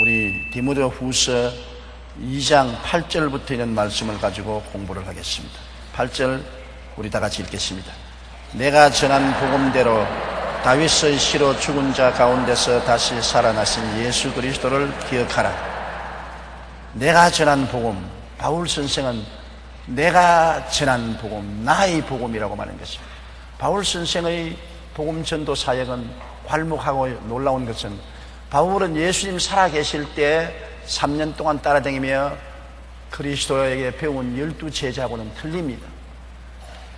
우리 디모데후서 2장 8절부터 있는 말씀을 가지고 공부를 하겠습니다. 8절 우리 다 같이 읽겠습니다. 내가 전한 복음대로 다윗의 시로 죽은 자 가운데서 다시 살아나신 예수 그리스도를 기억하라. 내가 전한 복음, 바울 선생은 내가 전한 복음, 나의 복음이라고 말하는 것입니다. 바울 선생의 복음 전도 사역은 괄목하고 놀라운 것은 바울은 예수님 살아계실 때 3년 동안 따라다니며 그리스도에게 배운 12제자하고는 틀립니다.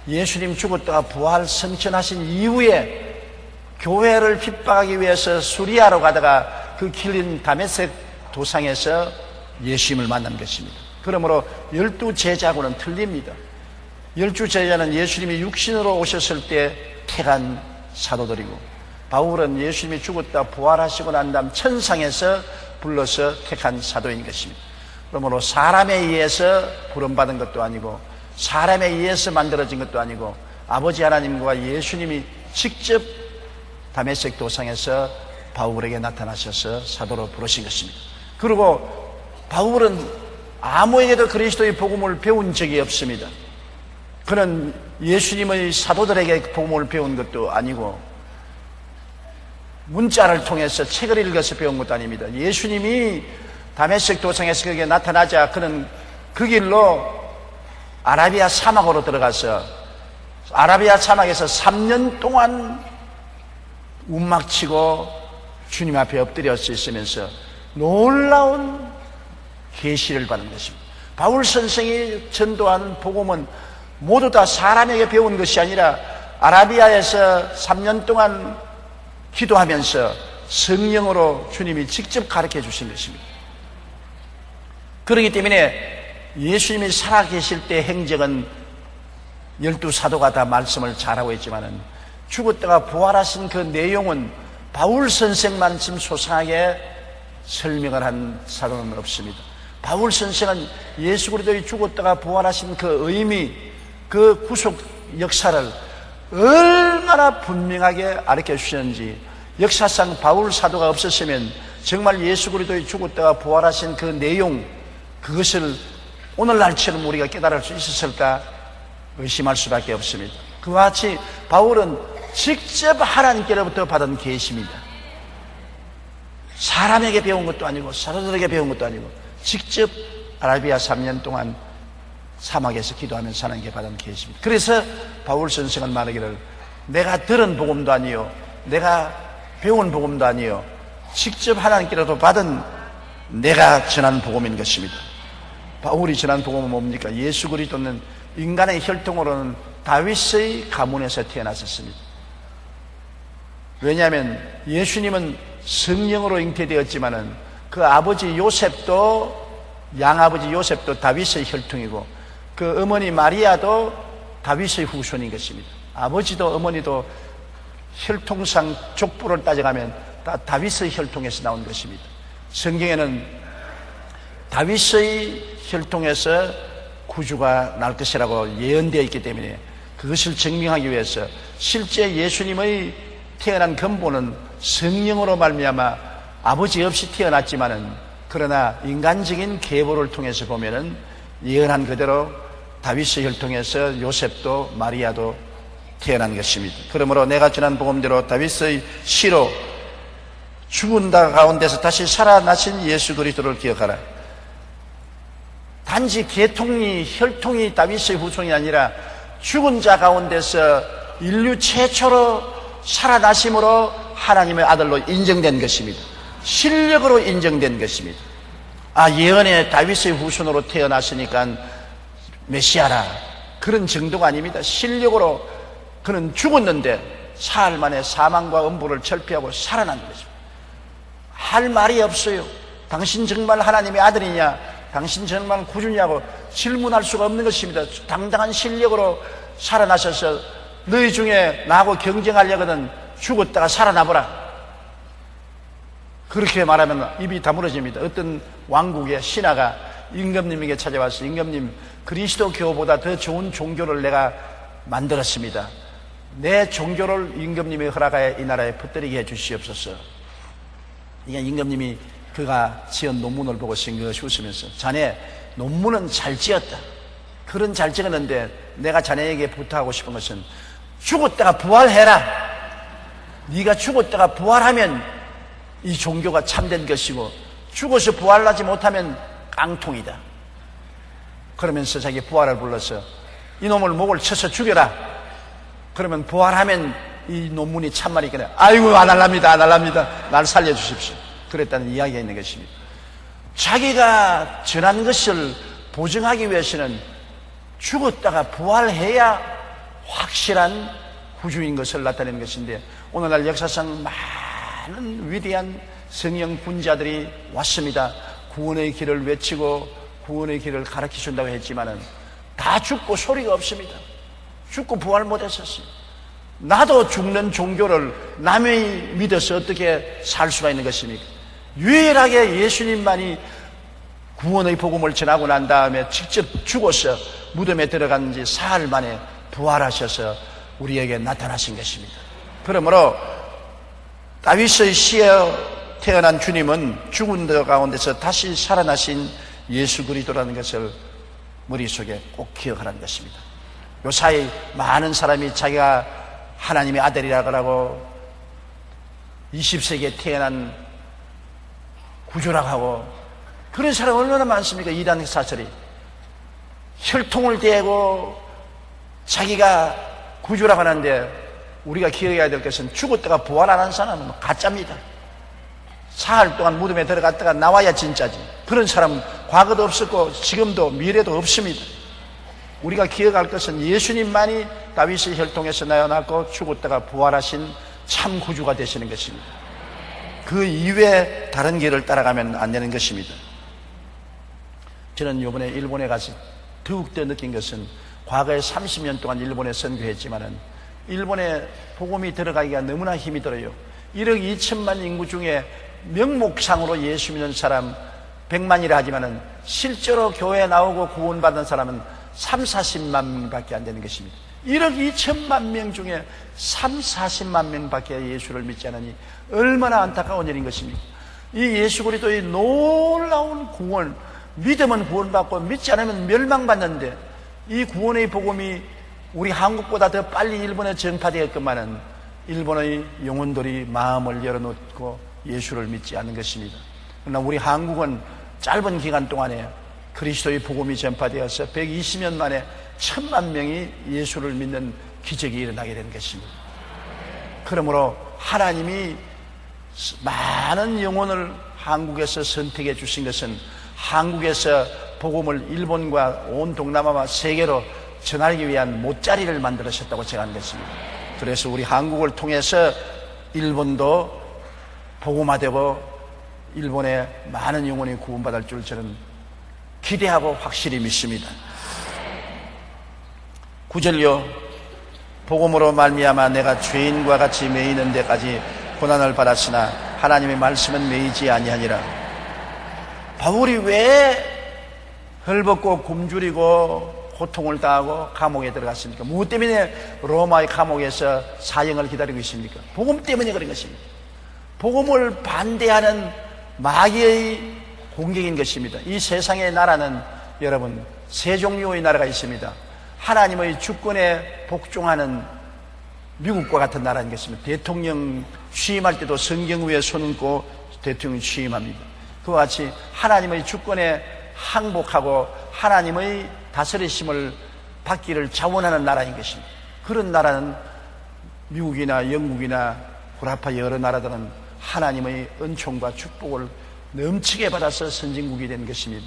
예수님 죽었다가 부활 승천하신 이후에 교회를 핍박하기 위해서 수리아로 가다가 그 길인 다메섹 도상에서 예수님을 만난 것입니다. 그러므로 12제자하고는 틀립니다. 12제자는 예수님이 육신으로 오셨을 때 택한 사도들이고, 바울은 예수님이 죽었다 부활하시고 난 다음 천상에서 불러서 택한 사도인 것입니다. 그러므로 사람에 의해서 부름받은 것도 아니고 사람에 의해서 만들어진 것도 아니고 아버지 하나님과 예수님이 직접 다메섹 도상에서 바울에게 나타나셔서 사도로 부르신 것입니다. 그리고 바울은 아무에게도 그리스도의 복음을 배운 적이 없습니다. 그는 예수님의 사도들에게 복음을 배운 것도 아니고 문자를 통해서 책을 읽어서 배운 것도 아닙니다. 예수님이 다메섹 도상에서 그에게 나타나자 그는 그 길로 아라비아 사막으로 들어가서 아라비아 사막에서 3년 동안 움막치고 주님 앞에 엎드려서 있으면서 놀라운 계시를 받은 것입니다. 바울 선생이 전도한 복음은 모두 다 사람에게 배운 것이 아니라 아라비아에서 3년 동안 기도하면서 성령으로 주님이 직접 가르쳐 주신 것입니다. 그렇기 때문에 예수님이 살아계실 때 행적은 12사도가 다 말씀을 잘하고 있지만은 죽었다가 부활하신 그 내용은 바울 선생만 지금 소상하게 설명을 한 사도는 없습니다. 바울 선생은 예수 그리스도의 죽었다가 부활하신 그 의미, 그 구속 역사를 얼마나 분명하게 가르쳐 주셨는지, 역사상 바울 사도가 없었으면 정말 예수 그리스도의 죽었다가 부활하신 그 내용, 그것을 오늘날처럼 우리가 깨달을 수 있었을까 의심할 수밖에 없습니다. 그와 같이 바울은 직접 하나님께로부터 받은 계시입니다. 사람에게 배운 것도 아니고 사도들에게 배운 것도 아니고 직접 아라비아 3년 동안 사막에서 기도하면서 하나님께 받은 계시입니다. 그래서 바울 선생은 말하기를 내가 들은 복음도 아니요 내가 배운 복음도 아니요 직접 하나님께로부터 받은 내가 전한 복음인 것입니다. 바울이 전한 복음은 뭡니까? 예수 그리스도는 인간의 혈통으로는 다윗의 가문에서 태어났었습니다. 왜냐하면 예수님은 성령으로 잉태되었지만은 그 아버지 요셉도, 양아버지 요셉도 다윗의 혈통이고 그 어머니 마리아도 다윗의 후손인 것입니다. 아버지도 어머니도 혈통상 족보를 따져가면 다 다윗의 혈통에서 나온 것입니다. 성경에는 다윗의 혈통에서 구주가 날 것이라고 예언되어 있기 때문에 그것을 증명하기 위해서 실제 예수님의 태어난 근본은 성령으로 말미암아 아버지 없이 태어났지만은 그러나 인간적인 계보를 통해서 보면은 예언한 그대로 다윗의 혈통에서 요셉도 마리아도 태어난 것입니다. 그러므로 내가 전한 복음대로 다윗의 시로 죽은 자 가운데서 다시 살아나신 예수 그리스도를 기억하라. 단지 계통이 혈통이 다윗의 후손이 아니라 죽은 자 가운데서 인류 최초로 살아나심으로 하나님의 아들로 인정된 것입니다. 실력으로 인정된 것입니다. 예언의 다윗의 후손으로 태어났으니까 메시아라, 그런 정도가 아닙니다. 실력으로 그는 죽었는데 사흘 만에 사망과 음부를 철폐하고 살아난 것입니다. 할 말이 없어요. 당신 정말 하나님의 아들이냐, 당신 정말 구주냐고 질문할 수가 없는 것입니다. 당당한 실력으로 살아나셔서 너희 중에 나하고 경쟁하려거든 죽었다가 살아나보라, 그렇게 말하면 입이 다물어집니다. 어떤 왕국의 신하가 임금님에게 찾아와서 임금님, 그리스도 교보다 더 좋은 종교를 내가 만들었습니다. 내 종교를 임금님이 허락하여 이 나라에 퍼뜨리게 해 주시옵소서. 이게 임금님이 그가 지은 논문을 보고 신경없이 웃으면서 자네 논문은 잘 지었다. 글은 잘 찍었는데 내가 자네에게 부탁하고 싶은 것은 죽었다가 부활해라. 네가 죽었다가 부활하면 이 종교가 참된 것이고 죽어서 부활하지 못하면 깡통이다. 그러면서 자기 부활을 불러서 이놈을 목을 쳐서 죽여라. 그러면 부활하면 이 논문이 참말이겠네. 아이고 안 할랍니다. 안 할랍니다. 날 살려주십시오. 그랬다는 이야기가 있는 것입니다. 자기가 전한 것을 보증하기 위해서는 죽었다가 부활해야 확실한 구주인 것을 나타내는 것인데, 오늘날 역사상 많은 위대한 성령 군자들이 왔습니다. 구원의 길을 외치고 구원의 길을 가르쳐 준다고 했지만은 다 죽고 소리가 없습니다. 죽고 부활 못했었어요. 나도 죽는 종교를 남이 믿어서 어떻게 살 수가 있는 것입니까? 유일하게 예수님만이 구원의 복음을 전하고 난 다음에 직접 죽어서 무덤에 들어간 지 사흘 만에 부활하셔서 우리에게 나타나신 것입니다. 그러므로 다윗의 씨에 태어난 주님은 죽은 데 가운데서 다시 살아나신 예수 그리스도라는 것을 머릿속에 꼭 기억하라는 것입니다. 요사이 많은 사람이 자기가 하나님의 아들이라고 하고 20세기에 태어난 구주라고 하고 그런 사람 얼마나 많습니까? 이단 사설이 혈통을 대고 자기가 구주라고 하는데, 우리가 기억해야 될 것은 죽었다가 부활 안 한 사람은 가짜입니다. 사흘 동안 무덤에 들어갔다가 나와야 진짜지. 그런 사람은 과거도 없었고 지금도 미래도 없습니다. 우리가 기억할 것은 예수님만이 다윗의 혈통에서 나어났고 죽었다가 부활하신 참 구주가 되시는 것입니다. 그 이외에 다른 길을 따라가면 안 되는 것입니다. 저는 이번에 일본에 가서 더욱더 느낀 것은, 과거에 30년 동안 일본에 선교했지만은 일본에 복음이 들어가기가 너무나 힘이 들어요. 1억 2천만 인구 중에 명목상으로 예수 믿는 사람 100만이라 하지만은 실제로 교회에 나오고 구원받은 사람은 3, 40만 명밖에 안 되는 것입니다. 1억 2천만 명 중에 3, 40만 명밖에 예수를 믿지 않으니 얼마나 안타까운 일인 것입니까? 이 예수 그리스도의 놀라운 구원, 믿으면 구원받고 믿지 않으면 멸망받는데, 이 구원의 복음이 우리 한국보다 더 빨리 일본에 전파되었건만은 일본의 영혼들이 마음을 열어놓고 예수를 믿지 않는 것입니다. 그러나 우리 한국은 짧은 기간 동안에 그리스도의 복음이 전파되어서 120년 만에 1000만 명이 예수를 믿는 기적이 일어나게 된 것입니다. 그러므로 하나님이 많은 영혼을 한국에서 선택해 주신 것은 한국에서 복음을 일본과 온 동남아와 세계로 전하기 위한 못자리를 만들으셨다고 생각하는 것입니다. 그래서 우리 한국을 통해서 일본도 복음화되고 일본의 많은 영혼이 구원받을 줄 저는 기대하고 확실히 믿습니다. 9절요. 복음으로 말미암아 내가 죄인과 같이 매이는 데까지 고난을 받았으나 하나님의 말씀은 매이지 아니하니라. 바울이 왜 헐벗고 굶주리고 고통을 당하고 감옥에 들어갔습니까? 무엇 때문에 로마의 감옥에서 사형을 기다리고 있습니까? 복음 때문에 그런 것입니다. 복음을 반대하는 마귀의 공격인 것입니다. 이 세상의 나라는 여러분 세 종류의 나라가 있습니다. 하나님의 주권에 복종하는 미국과 같은 나라인 것입니다. 대통령 취임할 때도 성경 위에 손 얹고 대통령 취임합니다. 그와 같이 하나님의 주권에 항복하고 하나님의 다스리심을 받기를 자원하는 나라인 것입니다. 그런 나라는 미국이나 영국이나 구라파 여러 나라들은 하나님의 은총과 축복을 넘치게 받아서 선진국이 된 것입니다.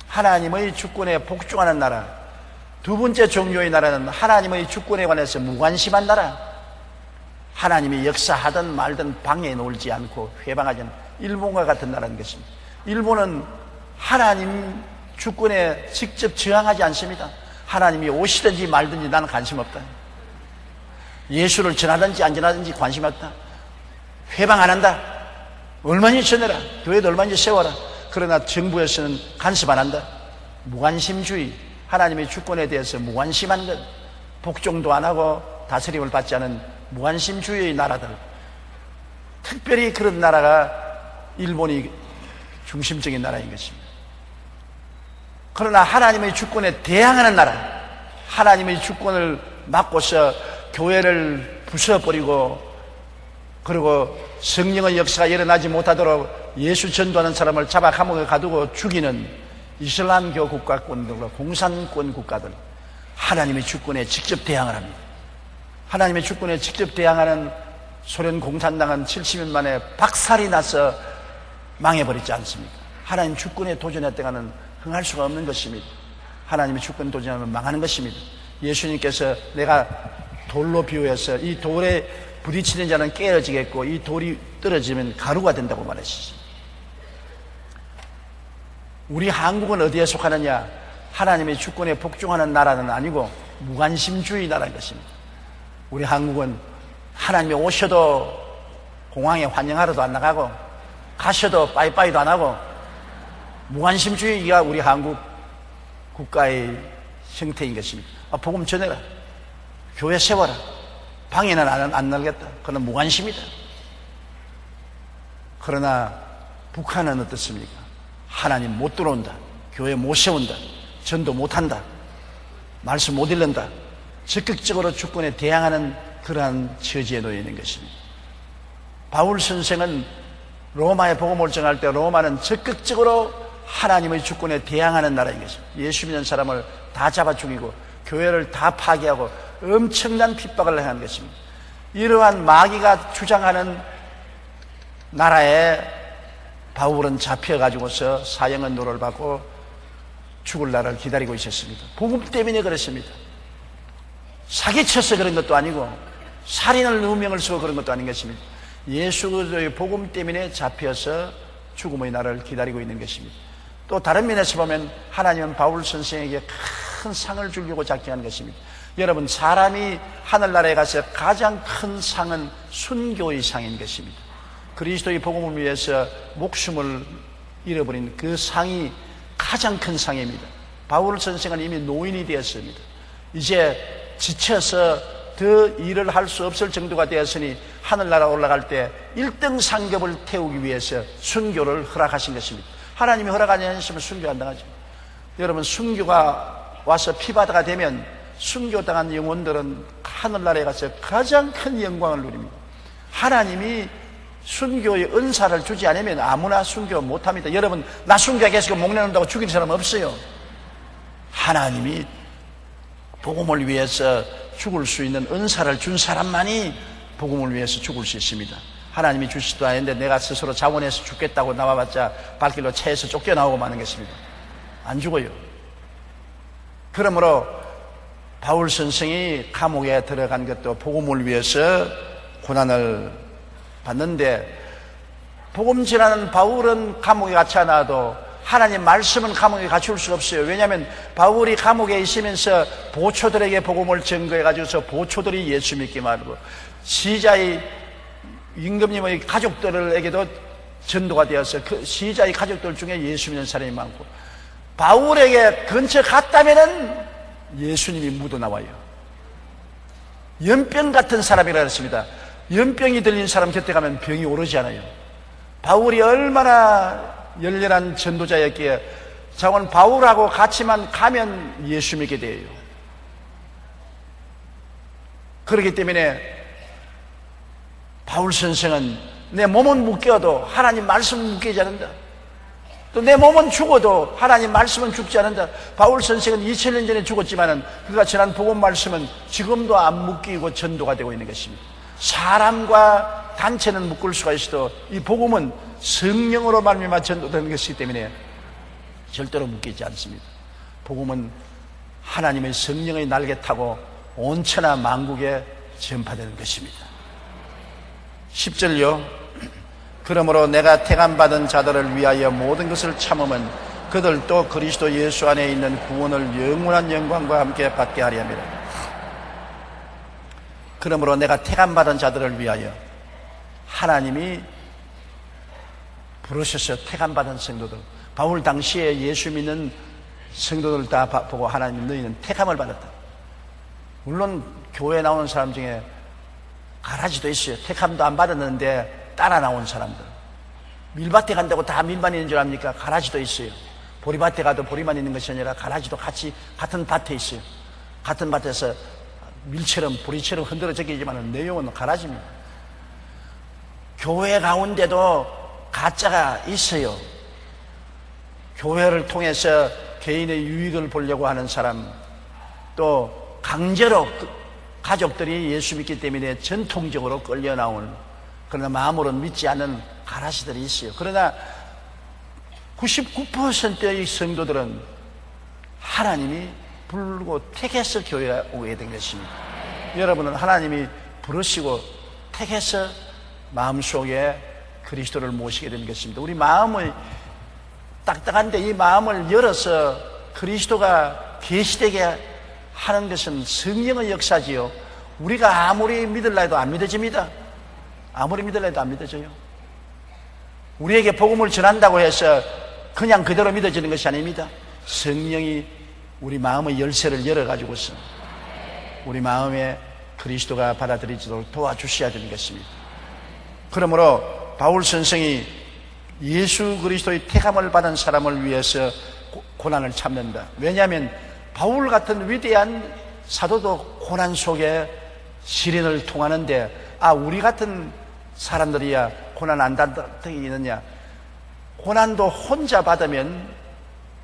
하나님의 주권에 복종하는 나라. 두 번째 종류의 나라는 하나님의 주권에 관해서 무관심한 나라. 하나님이 역사하든 말든 방해해 놓지 않고 회방하지 않는 일본과 같은 나라인 것입니다. 일본은 하나님 주권에 직접 저항하지 않습니다. 하나님이 오시든지 말든지 나는 관심 없다. 예수를 전하든지 안 전하든지 관심 없다. 회방 안 한다. 얼마든지 전해라. 교회도 얼마든지 세워라. 그러나 정부에서는 간섭 안 한다. 무관심주의, 하나님의 주권에 대해서 무관심한 것, 복종도 안 하고 다스림을 받지 않은 무관심주의의 나라들, 특별히 그런 나라가 일본이 중심적인 나라인 것입니다. 그러나 하나님의 주권에 대항하는 나라, 하나님의 주권을 막고서 교회를 부숴버리고 그리고 성령의 역사가 일어나지 못하도록 예수 전도하는 사람을 잡아 감옥에 가두고 죽이는 이슬람교 국가권들과 공산권 국가들, 하나님의 주권에 직접 대항을 합니다. 하나님의 주권에 직접 대항하는 소련 공산당은 70년 만에 박살이 나서 망해버리지 않습니까? 하나님 주권에 도전했다가는 흥할 수가 없는 것입니다. 하나님의 주권에 도전하면 망하는 것입니다. 예수님께서 내가 돌로 비유해서 이 돌에 부딪히는 자는 깨어지겠고 이 돌이 떨어지면 가루가 된다고 말했습니다. 우리 한국은 어디에 속하느냐? 하나님의 주권에 복종하는 나라는 아니고 무관심주의 나라인 것입니다. 우리 한국은 하나님이 오셔도 공항에 환영하러도 안 나가고 가셔도 빠이빠이도 안 하고 무관심주의가 우리 한국 국가의 형태인 것입니다. 복음 전해라, 교회 세워라, 방해는 안 날겠다. 그건 무관심이다. 그러나 북한은 어떻습니까? 하나님 못 들어온다, 교회 못 세운다, 전도 못한다, 말씀 못 읽는다, 적극적으로 주권에 대항하는 그러한 처지에 놓여 있는 것입니다. 바울 선생은 로마에 복음을 전할 때 로마는 적극적으로 하나님의 주권에 대항하는 나라인 것입니다. 예수 믿는 사람을 다 잡아 죽이고 교회를 다 파괴하고 엄청난 핍박을 행한 것입니다. 이러한 마귀가 주장하는 나라에 바울은 잡혀가지고서 사형은 노를 받고 죽을 날을 기다리고 있었습니다. 복음 때문에 그렇습니다. 사기쳐서 그런 것도 아니고 살인을 누명을 쓰고 그런 것도 아닌 것입니다. 예수 그리스도의 복음 때문에 잡혀서 죽음의 날을 기다리고 있는 것입니다. 또 다른 면에서 보면 하나님은 바울 선생에게 큰 상을 주려고 작정한 것입니다. 여러분, 사람이 하늘나라에 가서 가장 큰 상은 순교의 상인 것입니다. 그리스도의 복음을 위해서 목숨을 잃어버린 그 상이 가장 큰 상입니다. 바울 선생은 이미 노인이 되었습니다. 이제 지쳐서 더 일을 할 수 없을 정도가 되었으니 하늘나라 올라갈 때 1등 상급을 태우기 위해서 순교를 허락하신 것입니다. 하나님이 허락하지 않으시면 순교 안 당하죠. 여러분, 순교가 와서 피바다가 되면 순교당한 영혼들은 하늘나라에 가서 가장 큰 영광을 누립니다. 하나님이 순교의 은사를 주지 않으면 아무나 순교 못합니다. 여러분, 나 순교에 계속 목내놓는다고 죽이는 사람 없어요. 하나님이 복음을 위해서 죽을 수 있는 은사를 준 사람만이 복음을 위해서 죽을 수 있습니다. 하나님이 주시도 않는데 내가 스스로 자원해서 죽겠다고 나와봤자 발길로 차에서 쫓겨나오고 마는 것입니다. 안 죽어요. 그러므로 바울 선생이 감옥에 들어간 것도 복음을 위해서 고난을 받는데, 복음 전하는 바울은 감옥에 갇혀 놔도 하나님 말씀은 감옥에 갇힐 수 없어요. 왜냐하면 바울이 감옥에 있으면서 보초들에게 복음을 증거해가지고서 보초들이 예수 믿게 말고 시자의 임금님의 가족들에게도 전도가 되어서 그 시자의 가족들 중에 예수 믿는 사람이 많고, 바울에게 근처 갔다면은 예수님이 묻어나와요. 연병 같은 사람이라 했습니다. 연병이 들린 사람 곁에 가면 병이 오르지 않아요. 바울이 얼마나 열렬한 전도자였기에 자원 바울하고 같이만 가면 예수 믿게 돼요. 그렇기 때문에 바울 선생은 내 몸은 묶여도 하나님 말씀은 묶이지 않는다. 또 내 몸은 죽어도 하나님 말씀은 죽지 않는다. 바울 선생은 2000년 전에 죽었지만은 그가 전한 복음 말씀은 지금도 안 묶이고 전도가 되고 있는 것입니다. 사람과 단체는 묶을 수가 있어도 이 복음은 성령으로 말미암아 전도되는 것이기 때문에 절대로 묶이지 않습니다. 복음은 하나님의 성령의 날개 타고 온 천하 만국에 전파되는 것입니다. 10절요. 그러므로 내가 택함받은 자들을 위하여 모든 것을 참으면 그들도 그리스도 예수 안에 있는 구원을 영원한 영광과 함께 받게 하려 함이라. 그러므로 내가 택함받은 자들을 위하여, 하나님이 부르셔서 택함받은 성도들, 바울 당시에 예수 믿는 성도들 다 보고 하나님 너희는 택함을 받았다. 물론 교회에 나오는 사람 중에 가라지도 있어요. 택함도 안 받았는데 따라 나온 사람들, 밀밭에 간다고 다 밀만 있는 줄 압니까? 가라지도 있어요. 보리밭에 가도 보리만 있는 것이 아니라 가라지도 같이 같은 밭에 있어요. 같은 밭에서 밀처럼 보리처럼 흔들어지기지만 내용은 가라지입니다. 교회 가운데도 가짜가 있어요. 교회를 통해서 개인의 유익을 보려고 하는 사람, 또 강제로 가족들이 예수 믿기 때문에 전통적으로 끌려 나온, 그러나 마음으로는 믿지 않는 가라시들이 있어요. 그러나 99%의 성도들은 하나님이 부르고 택해서 교회에 오게 된 것입니다. 여러분은 하나님이 부르시고 택해서 마음속에 그리스도를 모시게 된 것입니다. 우리 마음이 딱딱한데 이 마음을 열어서 그리스도가 계시되게 하는 것은 성령의 역사지요. 우리가 아무리 믿으려 해도 안 믿어집니다. 아무리 믿으려 해도 안 믿어져요. 우리에게 복음을 전한다고 해서 그냥 그대로 믿어지는 것이 아닙니다. 성령이 우리 마음의 열쇠를 열어가지고서 우리 마음에 그리스도가 받아들이도록 도와주셔야 되는 것입니다. 그러므로 바울 선생이 예수 그리스도의 택함을 받은 사람을 위해서 고난을 참는다. 왜냐하면 바울 같은 위대한 사도도 고난 속에 시련을 통하는데, 우리 같은 사람들이야 고난 안 받느냐? 고난도 혼자 받으면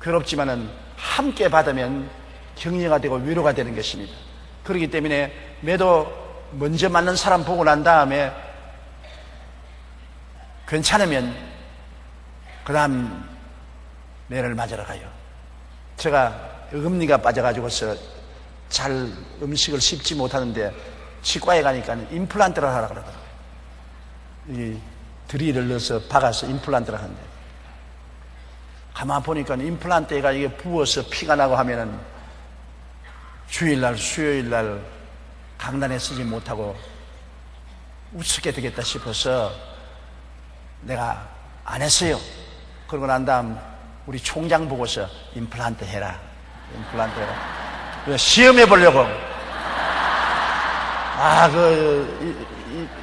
괴롭지만은 함께 받으면 격려가 되고 위로가 되는 것입니다. 그렇기 때문에 매도 먼저 맞는 사람 보고 난 다음에 괜찮으면 그 다음 매를 맞으러 가요. 제가 어금니가 빠져가지고서 잘 음식을 씹지 못하는데 치과에 가니까 임플란트를 하라 그러더라고요. 이 드릴을 넣어서 박아서 임플란트를 하는데, 가만 보니까 임플란트가 이게 부어서 피가 나고 하면은 주일날 수요일날 강단에 쓰지 못하고 우습게 되겠다 싶어서 내가 안 했어요. 그러고 난 다음 우리 총장 보고서 임플란트 해라. 시험해 보려고.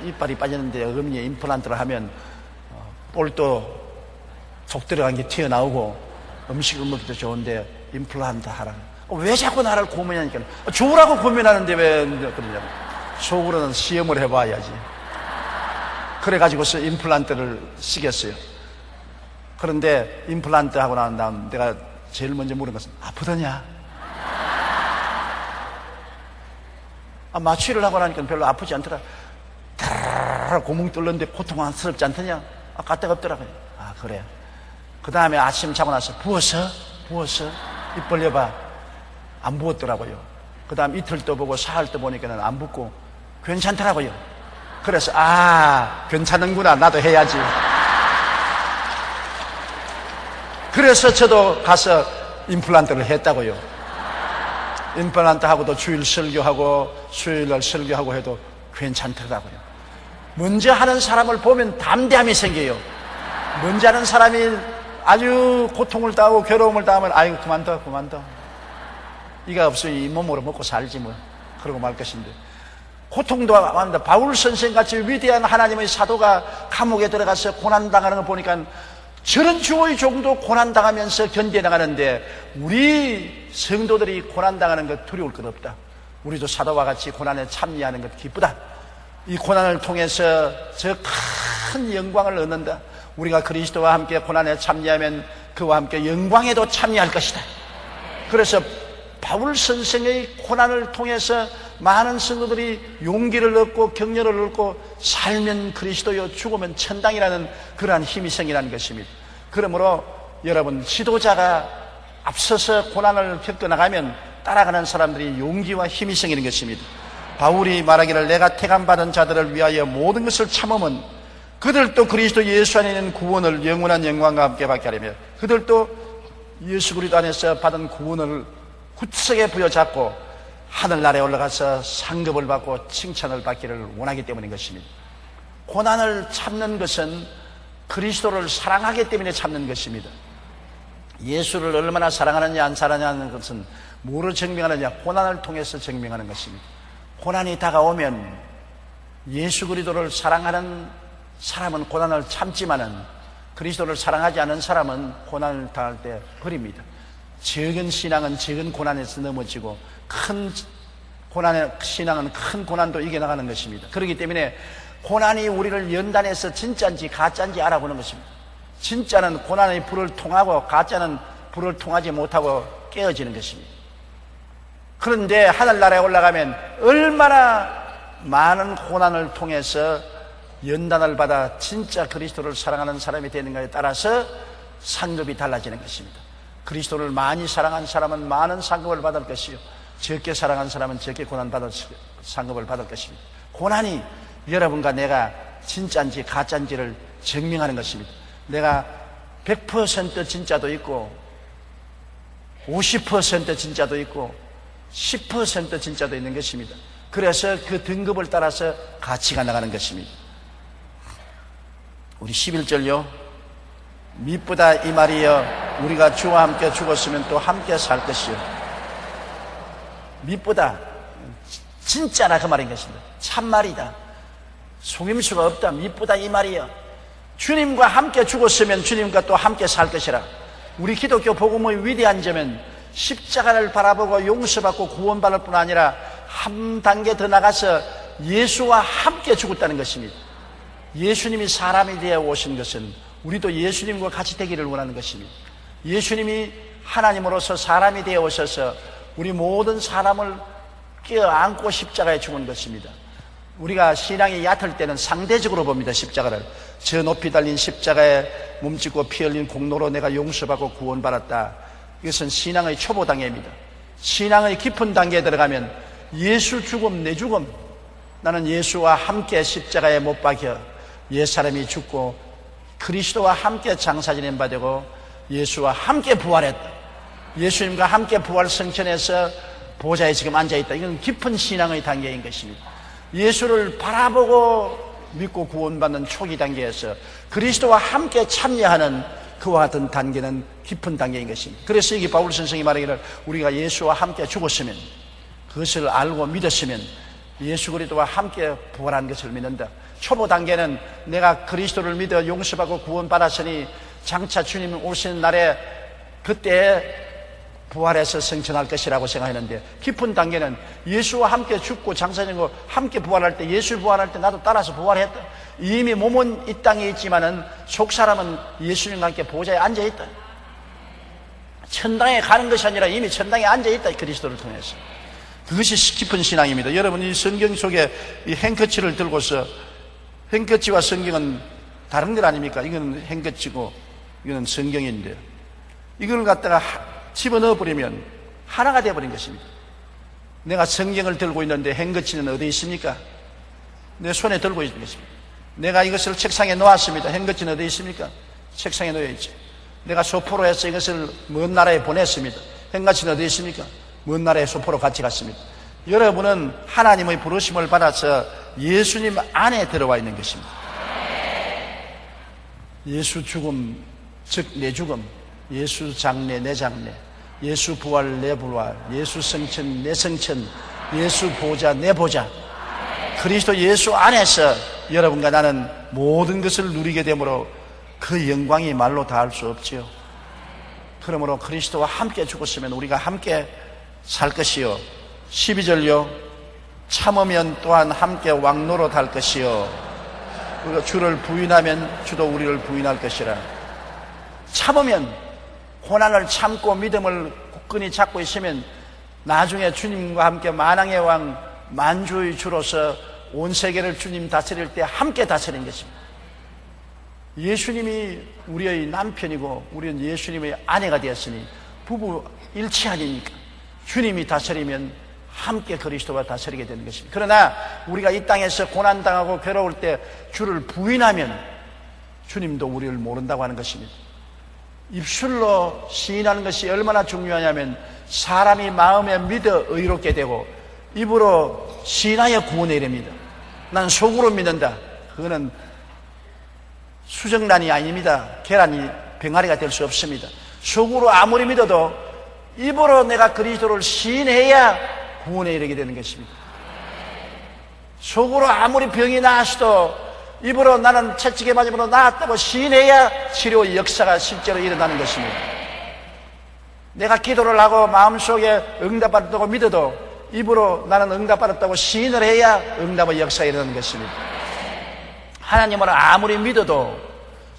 이빨이 빠졌는데 어금니에 임플란트를 하면 볼도 속 들어간 게 튀어나오고 음식을 먹기도 좋은데 임플란트 하라. 왜 자꾸 나를 고민하니까? 좋으라고 고민하는데 왜 그러냐고. 속으로는 시험을 해봐야지. 그래가지고서 임플란트를 쓰겠어요. 그런데 임플란트 하고 난 다음 내가 제일 먼저 물은 것은 아프더냐? 마취를 하고 나니까 별로 아프지 않더라. 다라라 고뭉 뚫는데 고통스럽지 않더냐? 까딱 없더라고요. 그래. 그 다음에 아침 자고 나서 부었어? 입 벌려봐. 안 부었더라고요. 그 다음 이틀 또 보고 사흘 또 보니까는 안 붓고 괜찮더라고요. 그래서 괜찮은구나. 나도 해야지. 그래서 저도 가서 임플란트를 했다고요. 임플란트 하고도 주일 설교하고 수요일날 설교하고 해도 괜찮더라고요. 먼저 하는 사람을 보면 담대함이 생겨요. 먼저 하는 사람이 아주 고통을 당하고 괴로움을 당하면 그만둬. 이가 없으니 이 몸으로 먹고 살지 뭐. 그러고 말 것인데, 고통도 많은데 바울 선생같이 위대한 하나님의 사도가 감옥에 들어가서 고난당하는 걸 보니까 저런 주의 종도 고난당하면서 견뎌나가는데, 우리 성도들이 고난당하는 것 두려울 것 없다. 우리도 사도와 같이 고난에 참여하는 것 기쁘다. 이 고난을 통해서 저 큰 영광을 얻는다. 우리가 그리스도와 함께 고난에 참여하면 그와 함께 영광에도 참여할 것이다. 그래서 바울 선생의 고난을 통해서 많은 성도들이 용기를 얻고 격려를 얻고, 살면 그리스도요 죽으면 천당이라는 그러한 힘이 생기라는 것입니다. 그러므로 여러분, 지도자가 앞서서 고난을 겪어나가면 따라가는 사람들이 용기와 힘이 생기는 것입니다. 바울이 말하기를 내가 택함받은 자들을 위하여 모든 것을 참으면 그들도 그리스도 예수 안에 있는 구원을 영원한 영광과 함께 받게 하려며, 그들도 예수 그리스도 안에서 받은 구원을 굳세게 부여잡고 하늘나라에 올라가서 상급을 받고 칭찬을 받기를 원하기 때문인 것입니다. 고난을 참는 것은 그리스도를 사랑하기 때문에 참는 것입니다. 예수를 얼마나 사랑하느냐 안 사랑하느냐는 것은 뭐로 증명하느냐? 고난을 통해서 증명하는 것입니다. 고난이 다가오면 예수 그리스도를 사랑하는 사람은 고난을 참지만은 그리스도를 사랑하지 않은 사람은 고난을 당할 때 버립니다. 적은 신앙은 적은 고난에서 넘어지고 큰 고난의 신앙은 큰 고난도 이겨나가는 것입니다. 그렇기 때문에 고난이 우리를 연단해서 진짜인지 가짜인지 알아보는 것입니다. 진짜는 고난의 불을 통하고 가짜는 불을 통하지 못하고 깨어지는 것입니다. 그런데 하늘나라에 올라가면 얼마나 많은 고난을 통해서 연단을 받아 진짜 그리스도를 사랑하는 사람이 되는가에 따라서 상급이 달라지는 것입니다. 그리스도를 많이 사랑한 사람은 많은 상급을 받을 것이요, 적게 사랑한 사람은 적게 고난받을 상급을 받을 것입니다. 고난이 여러분과 내가 진짜인지 가짜인지를 증명하는 것입니다. 내가 100% 진짜도 있고 50% 진짜도 있고 10% 진짜도 있는 것입니다. 그래서 그 등급을 따라서 가치가 나가는 것입니다. 우리 11절요. 미쁘다 이 말이여 우리가 주와 함께 죽었으면 또 함께 살 것이요. 미쁘다 진짜라 그 말인 것입니다. 참말이다. 속임수가 없다. 미쁘다 이 말이여. 주님과 함께 죽었으면 주님과 또 함께 살 것이라. 우리 기독교 복음의 위대한 점은 십자가를 바라보고 용서받고 구원받을 뿐 아니라 한 단계 더 나가서 예수와 함께 죽었다는 것입니다. 예수님이 사람이 되어 오신 것은 우리도 예수님과 같이 되기를 원하는 것입니다. 예수님이 하나님으로서 사람이 되어 오셔서 우리 모든 사람을 껴안고 십자가에 죽은 것입니다. 우리가 신앙이 얕을 때는 상대적으로 봅니다. 십자가를 저 높이 달린 십자가에 몸짓고 피 흘린 공로로 내가 용서받고 구원받았다. 이것은 신앙의 초보 단계입니다. 신앙의 깊은 단계에 들어가면 예수 죽음 내 죽음, 나는 예수와 함께 십자가에 못 박혀 옛사람이 죽고 그리스도와 함께 장사 지낸 바 되고 예수와 함께 부활했다. 예수님과 함께 부활 성천에서 보좌에 지금 앉아있다. 이건 깊은 신앙의 단계인 것입니다. 예수를 바라보고 믿고 구원받는 초기 단계에서 그리스도와 함께 참여하는 그와 같은 단계는 깊은 단계인 것입니다. 그래서 여기 바울 선생이 말하기를 우리가 예수와 함께 죽었으면, 그것을 알고 믿었으면 예수 그리스도와 함께 부활한 것을 믿는다. 초보 단계는 내가 그리스도를 믿어 용서받고 구원받았으니 장차 주님 오시는 날에 그때 부활해서 성천할 것이라고 생각했는데, 깊은 단계는 예수와 함께 죽고 장사지고 함께 부활할 때, 예수 부활할 때 나도 따라서 부활했다. 이미 몸은 이 땅에 있지만은 속사람은 예수님과 함께 보좌에 앉아있다. 천당에 가는 것이 아니라 이미 천당에 앉아있다. 그리스도를 통해서. 그것이 깊은 신앙입니다. 여러분, 이 성경 속에 이 행커치를 들고서, 행커치와 성경은 다른 것 아닙니까? 이건 행커치고 이건 성경인데, 이걸 갖다가 집어넣어 버리면 하나가 되어버린 것입니다. 내가 성경을 들고 있는데 행거치는 어디 있습니까? 내 손에 들고 있는 것입니다. 내가 이것을 책상에 놓았습니다. 행거치는 어디 있습니까? 책상에 놓여 있죠. 내가 소포로 해서 이것을 먼 나라에 보냈습니다. 행거치는 어디 있습니까? 먼 나라에 소포로 같이 갔습니다. 여러분은 하나님의 부르심을 받아서 예수님 안에 들어와 있는 것입니다. 예수 죽음, 즉 내 죽음, 예수 장례 내 장례, 예수 부활 내 부활, 예수 성천 내 성천, 예수 보좌 내 보좌. 그리스도 예수 안에서 여러분과 나는 모든 것을 누리게 되므로 그 영광이 말로 다할 수 없지요. 그러므로 그리스도와 함께 죽었으면 우리가 함께 살 것이요. 12절요. 참으면 또한 함께 왕노로 달 것이요. 우리가 주를 부인하면 주도 우리를 부인할 것이라. 참으면, 고난을 참고 믿음을 굳건히 잡고 있으면 나중에 주님과 함께 만왕의 왕, 만주의 주로서 온 세계를 주님 다스릴 때 함께 다스리는 것입니다. 예수님이 우리의 남편이고 우리는 예수님의 아내가 되었으니 부부 일치 아니니까 주님이 다스리면 함께 그리스도와 다스리게 되는 것입니다. 그러나 우리가 이 땅에서 고난당하고 괴로울 때 주를 부인하면 주님도 우리를 모른다고 하는 것입니다. 입술로 시인하는 것이 얼마나 중요하냐면 사람이 마음에 믿어 의롭게 되고 입으로 시인하여 구원에 이릅니다. 난 속으로 믿는다. 그거는 수정란이 아닙니다. 계란이 병아리가 될 수 없습니다. 속으로 아무리 믿어도 입으로 내가 그리스도를 시인해야 구원에 이르게 되는 것입니다. 속으로 아무리 병이 나았어도 입으로 나는 채찍에 맞음으로 나았다고 시인해야 치료 역사가 실제로 일어나는 것입니다. 내가 기도를 하고 마음속에 응답받았다고 믿어도 입으로 나는 응답받았다고 시인을 해야 응답의 역사가 일어나는 것입니다. 하나님을 아무리 믿어도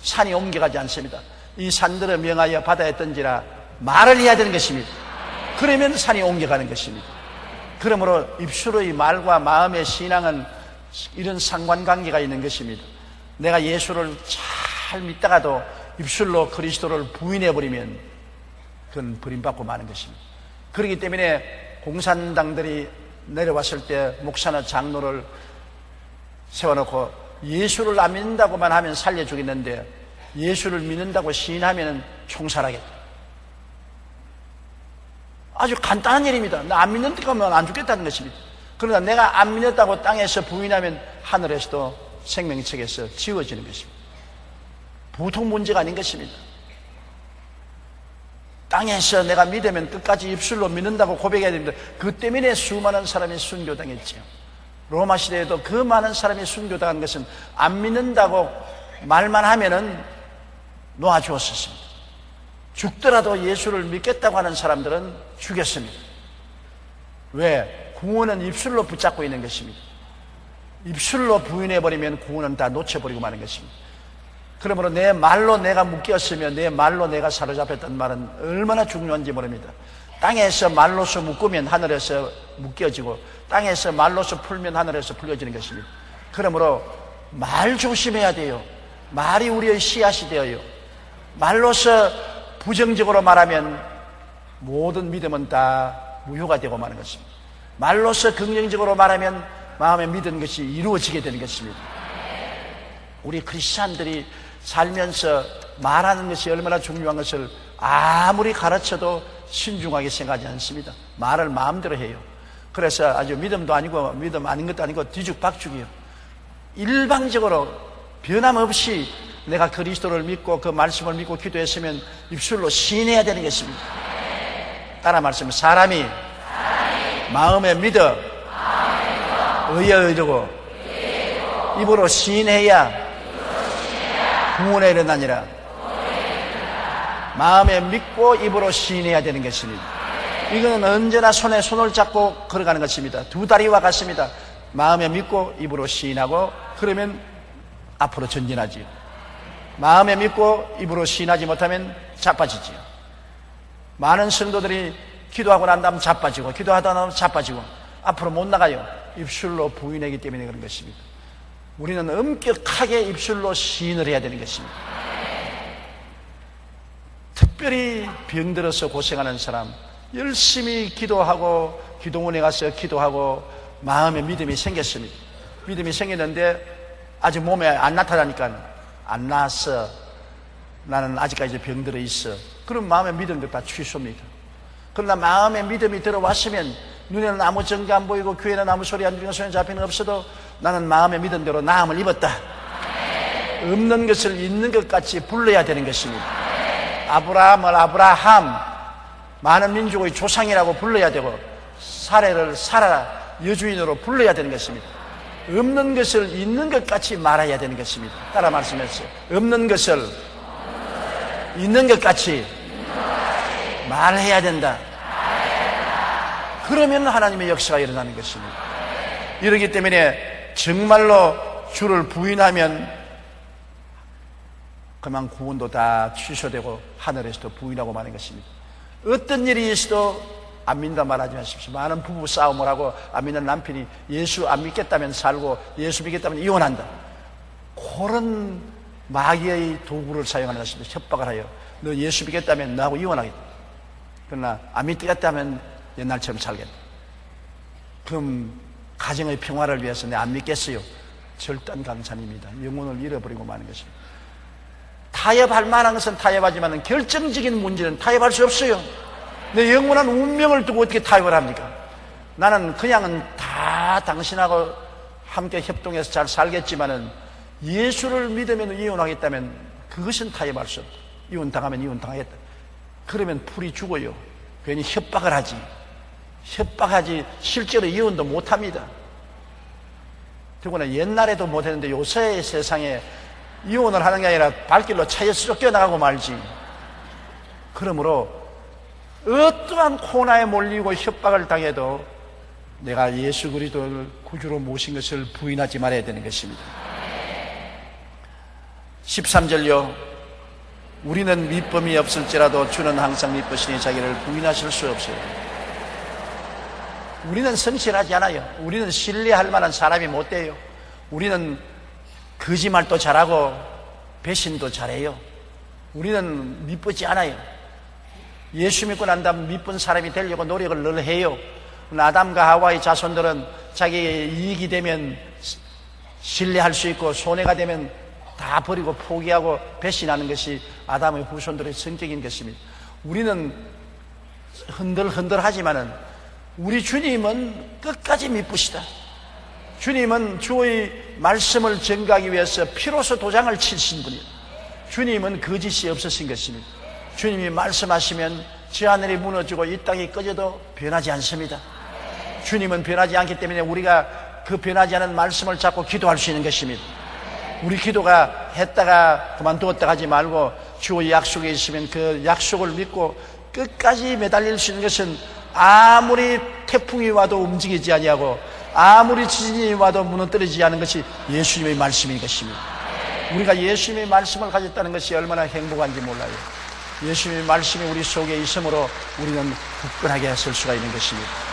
산이 옮겨가지 않습니다. 이 산들을 명하여 바다에 던지라 말을 해야 되는 것입니다. 그러면 산이 옮겨가는 것입니다. 그러므로 입술의 말과 마음의 신앙은 이런 상관관계가 있는 것입니다. 내가 예수를 잘 믿다가도 입술로 그리스도를 부인해버리면 그건 버림받고 마는 것입니다. 그렇기 때문에 공산당들이 내려왔을 때 목사나 장로를 세워놓고 예수를 안 믿는다고만 하면 살려주겠는데 예수를 믿는다고 시인하면 총살하겠다. 아주 간단한 일입니다. 나 안 믿는다고 하면 안 죽겠다는 것입니다. 그러나 내가 안 믿었다고 땅에서 부인하면 하늘에서도 생명책에서 지워지는 것입니다. 보통 문제가 아닌 것입니다. 땅에서 내가 믿으면 끝까지 입술로 믿는다고 고백해야 됩니다. 그 때문에 수많은 사람이 순교당했지요. 로마 시대에도 그 많은 사람이 순교당한 것은 안 믿는다고 말만 하면은 놓아주었습니다. 죽더라도 예수를 믿겠다고 하는 사람들은 죽였습니다. 왜? 구원은 입술로 붙잡고 있는 것입니다. 입술로 부인해버리면 구원은 다 놓쳐버리고 마는 것입니다. 그러므로 내 말로 내가 묶였으며 내 말로 내가 사로잡혔던 말은 얼마나 중요한지 모릅니다. 땅에서 말로서 묶으면 하늘에서 묶여지고 땅에서 말로서 풀면 하늘에서 풀려지는 것입니다. 그러므로 말 조심해야 돼요. 말이 우리의 씨앗이 되어요. 말로서 부정적으로 말하면 모든 믿음은 다 무효가 되고 마는 것입니다. 말로서 긍정적으로 말하면 마음에 믿은 것이 이루어지게 되는 것입니다. 우리 크리스찬들이 살면서 말하는 것이 얼마나 중요한 것을 아무리 가르쳐도 신중하게 생각하지 않습니다. 말을 마음대로 해요. 그래서 아주 믿음도 아니고 믿음 아닌 것도 아니고 뒤죽박죽이에요. 일방적으로 변함없이 내가 그리스도를 믿고 그 말씀을 믿고 기도했으면 입술로 시인해야 되는 것입니다. 따라 말씀해. 사람이 마음에 믿어 의에 이르고 입으로 시인해야 구원에 일어나니라. 마음에 믿고 입으로 시인해야 되는 것입니다. 이거는 언제나 손에 손을 잡고 걸어가는 것입니다. 두 다리와 같습니다. 마음에 믿고 입으로 시인하고 그러면 앞으로 전진하지요. 마음에 믿고 입으로 시인하지 못하면 자빠지지요. 많은 성도들이 기도하고 난 다음 자빠지고 기도하다 나면 자빠지고 앞으로 못 나가요. 입술로 부인하기 때문에 그런 것입니다. 우리는 엄격하게 입술로 시인을 해야 되는 것입니다. 특별히 병들어서 고생하는 사람, 열심히 기도하고 기도원에 가서 기도하고 마음에 믿음이 생겼습니다. 믿음이 생겼는데 아직 몸에 안 나타나니까 안 나았어. 나는 아직까지 병들어 있어. 그럼 마음의 믿음도 다 취소입니다. 그러나 마음에 믿음이 들어왔으면 눈에는 아무 증거 안 보이고 귀에는 아무 소리 안 들리고 손에 잡히는 거 없어도 나는 마음에 믿음대로 나음을 입었다. 없는 것을 있는 것 같이 불러야 되는 것입니다. 아브라함을 아브라함, 많은 민족의 조상이라고 불러야 되고 사례를 사라 여주인으로 불러야 되는 것입니다. 없는 것을 있는 것 같이 말해야 되는 것입니다. 따라 말씀했어요. 없는 것을 있는 것 같이 말해야 된다. 그러면 하나님의 역사가 일어나는 것입니다. 이러기 때문에 정말로 주를 부인하면 그만 구원도 다 취소되고 하늘에서도 부인하고 마는 것입니다. 어떤 일이 있어도 안 믿는다 말하지 마십시오. 많은 부부 싸움을 하고 안 믿는 남편이 예수 안 믿겠다면 살고 예수 믿겠다면 이혼한다. 그런 마귀의 도구를 사용하는 것입니다. 협박을 하여 너 예수 믿겠다면 나하고 이혼하겠다. 그러나 안 믿겠다면 옛날처럼 살겠다. 그럼 가정의 평화를 위해서 내가 안 믿겠어요. 절단강산입니다. 영혼을 잃어버리고 마는 것입니다. 타협할 만한 것은 타협하지만 결정적인 문제는 타협할 수 없어요. 내 영원한 운명을 두고 어떻게 타협을 합니까? 나는 그냥은 다 당신하고 함께 협동해서 잘 살겠지만은 예수를 믿으면 이혼하겠다면 그것은 타협할 수 없다. 이혼당하면 이혼당하겠다. 그러면 풀이 죽어요. 괜히 협박을 하지. 협박하지 실제로 이혼도 못합니다. 더구나 옛날에도 못했는데 요새 세상에 이혼을 하는 게 아니라 발길로 차에서 쫓겨나가고 말지. 그러므로 어떠한 고난에 몰리고 협박을 당해도 내가 예수 그리스도를 구주로 모신 것을 부인하지 말아야 되는 것입니다. 13절요. 우리는 밑범이 없을지라도 주는 항상 밑보시니 자기를 부인하실 수 없어요. 우리는 성실하지 않아요. 우리는 신뢰할 만한 사람이 못 돼요. 우리는 거짓말도 잘하고 배신도 잘해요. 우리는 밑보지 않아요. 예수 믿고 난 다음 밑본 사람이 되려고 노력을 늘 해요. 아담과 하와의 자손들은 자기의 이익이 되면 신뢰할 수 있고 손해가 되면 다 버리고 포기하고 배신하는 것이 아담의 후손들의 성격인 것입니다. 우리는 흔들흔들하지만은 우리 주님은 끝까지 믿으시다. 주님은 주의 말씀을 전가하기 위해서 피로써 도장을 치신 분이에요. 주님은 거짓이 없으신 것입니다. 주님이 말씀하시면 저 하늘이 무너지고 이 땅이 꺼져도 변하지 않습니다. 주님은 변하지 않기 때문에 우리가 그 변하지 않은 말씀을 잡고 기도할 수 있는 것입니다. 우리 기도가 했다가 그만두었다 하지 말고 주의 약속에 있으면 그 약속을 믿고 끝까지 매달릴 수 있는 것은 아무리 태풍이 와도 움직이지 아니하고 아무리 지진이 와도 무너뜨리지 않은 것이 예수님의 말씀인 것입니다. 우리가 예수님의 말씀을 가졌다는 것이 얼마나 행복한지 몰라요. 예수님의 말씀이 우리 속에 있으므로 우리는 굳건하게 설 수가 있는 것입니다.